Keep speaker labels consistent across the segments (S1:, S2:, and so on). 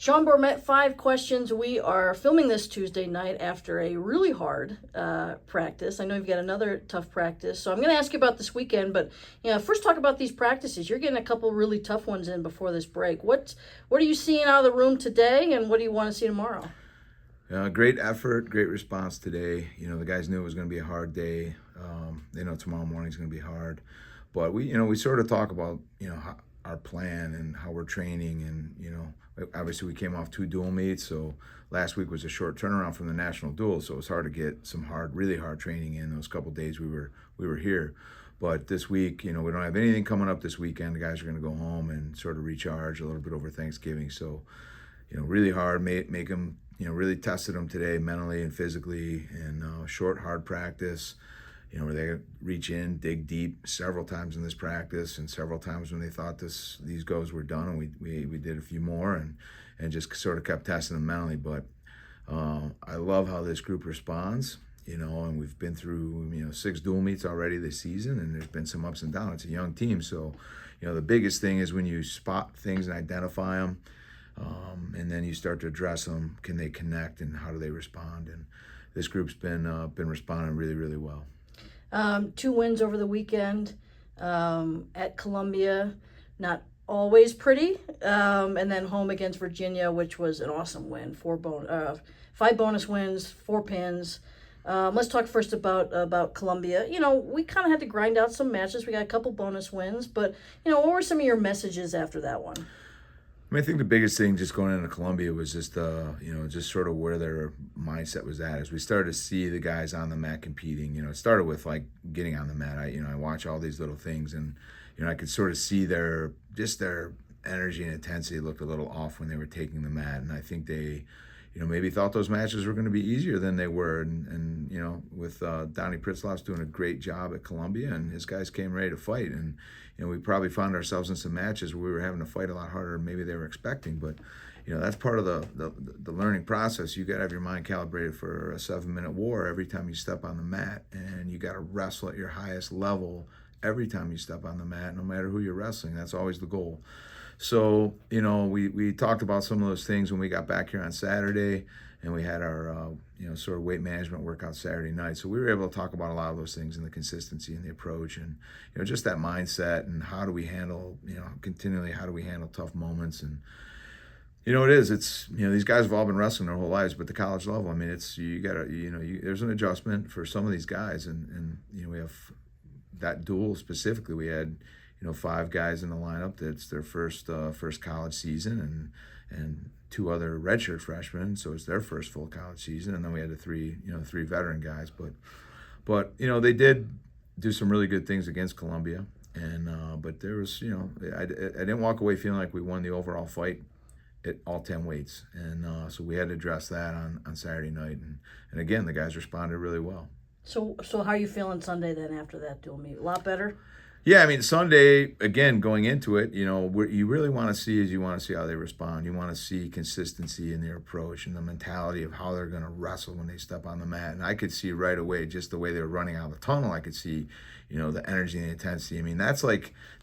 S1: Sean Bormet, 5 questions. We are filming this Tuesday night after a really hard practice. I know you've got another tough practice, so I'm going to ask you about this weekend. But first talk about these practices. You're getting a couple really tough ones in before this break. What are you seeing out of the room today, and what do you want to see tomorrow?
S2: Great effort, great response today. The guys knew it was going to be a hard day. They know tomorrow morning is going to be hard, but we sort of talk about how, our plan and how we're training, and obviously we came off 2 dual meets, so last week was a short turnaround from the national duel, so it was hard to get some really hard training in those couple days we were here. But this week, we don't have anything coming up this weekend. The guys are going to go home and sort of recharge a little bit over Thanksgiving. So, really hard, make them, really tested them today mentally and physically, and short, hard practice, where they reach in, dig deep several times in this practice, and several times when they thought these goes were done, and we did a few more, and just sort of kept testing them mentally. But I love how this group responds, and we've been through 6 dual meets already this season, and there's been some ups and downs. It's a young team, so the biggest thing is when you spot things and identify them, and then you start to address them. Can they connect, and how do they respond? And this group's been responding really, really well.
S1: 2 wins over the weekend at Columbia, not always pretty, and then home against Virginia, which was an awesome win. 5 bonus wins, 4 pins. Let's talk first about Columbia. We kind of had to grind out some matches. We got a couple bonus wins, but what were some of your messages after that one?
S2: I think the biggest thing just going into Columbia was just just sort of where their mindset was at. As we started to see the guys on the mat competing, it started with like getting on the mat. I watch all these little things, and I could sort of see their energy and intensity looked a little off when they were taking the mat, and I think they maybe thought those matches were going to be easier than they were, and with Donnie Pritzloff's doing a great job at Columbia, and his guys came ready to fight, and we probably found ourselves in some matches where we were having to fight a lot harder than maybe they were expecting. But that's part of the learning process. You got to have your mind calibrated for a 7-minute war every time you step on the mat, and you got to wrestle at your highest level every time you step on the mat, no matter who you're wrestling. That's always the goal. So, we talked about some of those things when we got back here on Saturday, and we had our, sort of weight management workout Saturday night. So we were able to talk about a lot of those things, and the consistency and the approach, and, just that mindset, and how do we handle, continually, how do we handle tough moments. And, it's these guys have all been wrestling their whole lives, but the college level, it's, you gotta, there's an adjustment for some of these guys. And we have that duel specifically. We had, 5 guys in the lineup that's their first college season, and 2 other redshirt freshmen, so it's their first full college season. And then we had the 3 veteran guys, but they did do some really good things against Columbia, and but there was I didn't walk away feeling like we won the overall fight at all 10 weights, and so we had to address that on Saturday night, and again the guys responded really well.
S1: So how are you feeling Sunday then after that dual meet? A lot better?
S2: Yeah, Sunday, again, going into it, what you really want to see is you want to see how they respond. You want to see consistency in their approach and the mentality of how they're going to wrestle when they step on the mat. And I could see right away, just the way they were running out of the tunnel, I could see, the energy and the intensity.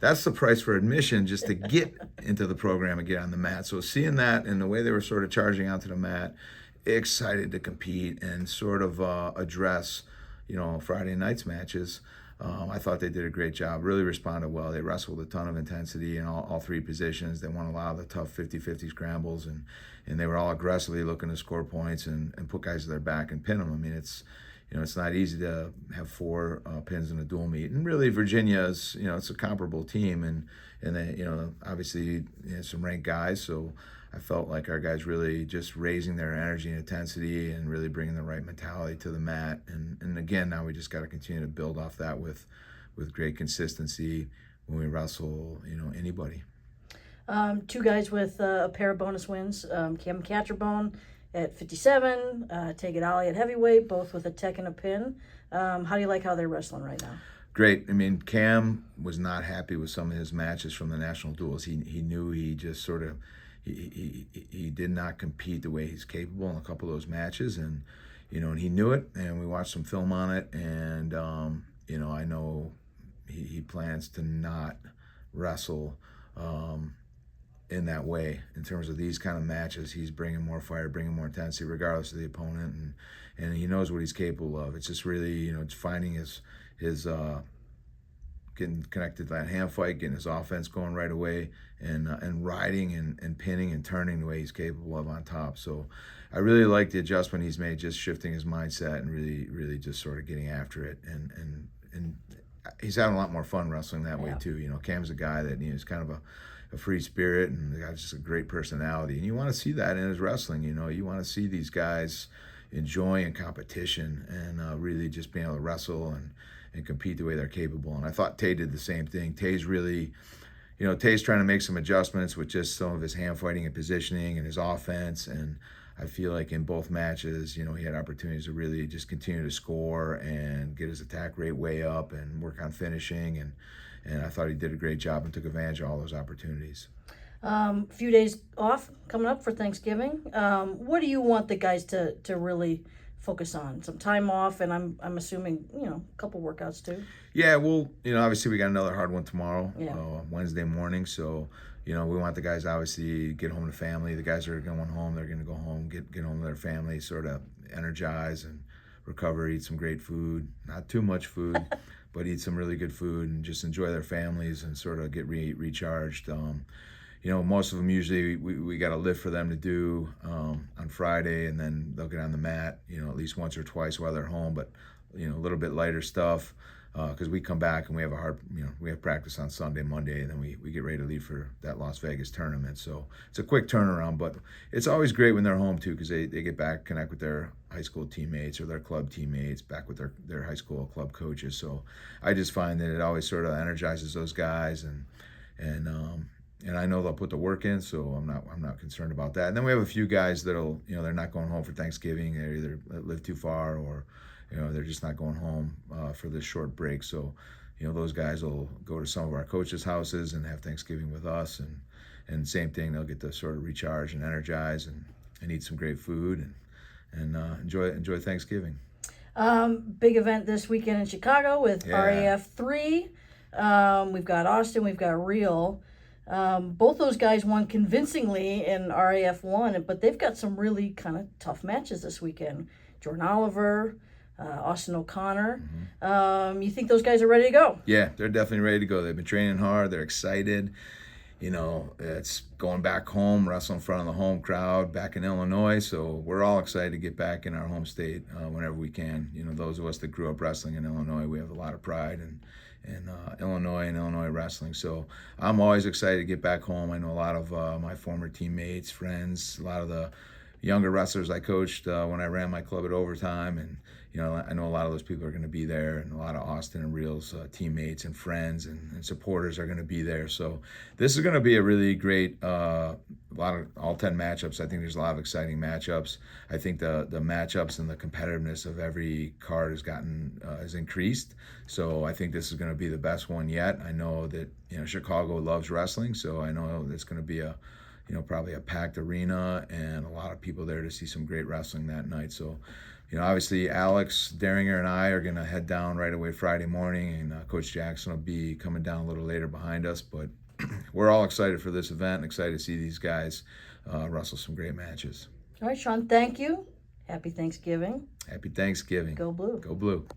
S2: That's the price for admission, just to get into the program and get on the mat. So seeing that and the way they were sort of charging onto the mat, excited to compete and sort of address, Friday night's matches. I thought they did a great job, really responded well. They wrestled a ton of intensity in all 3 positions. They won a lot of the tough 50-50 scrambles, and they were all aggressively looking to score points and put guys to their back and pin them. It's it's not easy to have 4 pins in a dual meet. And really Virginia is, it's a comparable team, and they, obviously some ranked guys, so I felt like our guys really just raising their energy and intensity and really bringing the right mentality to the mat. And again, now we just got to continue to build off that with great consistency when we wrestle, anybody.
S1: 2 guys with a pair of bonus wins. Cam Catcherbone at 57, Tegan Ollie at heavyweight, both with a tech and a pin. How do you like how they're wrestling right now?
S2: Great. Cam was not happy with some of his matches from the national duels. He knew he just sort of he did not compete the way he's capable in a couple of those matches, and and he knew it, and we watched some film on it, and I know he plans to not wrestle in that way. In terms of these kind of matches, he's bringing more fire, bringing more intensity, regardless of the opponent, and he knows what he's capable of. It's just really, it's finding his getting connected to that hand fight, getting his offense going right away, and riding and pinning and turning the way he's capable of on top. So I really like the adjustment he's made, just shifting his mindset and really just sort of getting after it. And he's having a lot more fun wrestling that way too. Cam's a guy that is kind of a free spirit, and the guy's just a great personality. And you want to see that in his wrestling. You want to see these guys enjoying competition and really just being able to wrestle and compete the way they're capable. And I thought Tay did the same thing. Tay's really, Tay's trying to make some adjustments with just some of his hand fighting and positioning and his offense. And I feel like in both matches, he had opportunities to really just continue to score and get his attack rate way up and work on finishing. And I thought he did a great job and took advantage of all those opportunities.
S1: A few days off coming up for Thanksgiving. What do you want the guys to really focus on? Some time off, and I'm assuming a couple workouts too.
S2: Yeah, well, obviously we got another hard one tomorrow,
S1: Yeah.
S2: Wednesday morning. So we want the guys obviously to get home to family. The guys are going home. They're going to go home, get home to their family, sort of energize and recover, eat some great food. Not too much food, but eat some really good food and just enjoy their families and sort of get recharged. Most of them usually we got a lift for them to do on Friday, and then they'll get on the mat, at least once or twice while they're home, but, a little bit lighter stuff because we come back and we have we have practice on Sunday, Monday, and then we get ready to leave for that Las Vegas tournament. So it's a quick turnaround, but it's always great when they're home too because they get back, connect with their high school teammates or their club teammates, back with their high school club coaches. So I just find that it always sort of energizes those guys, and I know they'll put the work in, so I'm not concerned about that. And then we have a few guys that'll, they're not going home for Thanksgiving. They either live too far or, they're just not going home for this short break. So, those guys will go to some of our coaches' houses and have Thanksgiving with us, and same thing. They'll get to sort of recharge and energize and eat some great food and enjoy Thanksgiving.
S1: Big event this weekend in Chicago with RAF 3. We've got Austin. We've got Real. Both those guys won convincingly in RAF 1, but they've got some really kind of tough matches this weekend. Jordan Oliver, Austin O'Connor.
S2: Mm-hmm.
S1: You think those guys are ready to go?
S2: Yeah, they're definitely ready to go. They've been training hard. They're excited. It's going back home, wrestling in front of the home crowd back in Illinois. So we're all excited to get back in our home state whenever we can. Those of us that grew up wrestling in Illinois, we have a lot of pride in Illinois and Illinois wrestling. So I'm always excited to get back home. I know a lot of my former teammates, friends, a lot of the younger wrestlers I coached when I ran my club at Overtime, and I know a lot of those people are going to be there, and a lot of Austin and Real's teammates and friends and supporters are going to be there. So this is going to be a really great a lot of all 10 matchups. I think there's a lot of exciting matchups. I think the matchups and the competitiveness of every card has increased. So I think this is going to be the best one yet. I know that Chicago loves wrestling, so I know it's going to be probably a packed arena and a lot of people there to see some great wrestling that night. So, obviously Alex Daringer and I are going to head down right away Friday morning, and Coach Jackson will be coming down a little later behind us. But we're all excited for this event and excited to see these guys wrestle some great matches.
S1: All right, Sean, thank you. Happy Thanksgiving.
S2: Happy Thanksgiving.
S1: Go Blue.
S2: Go Blue.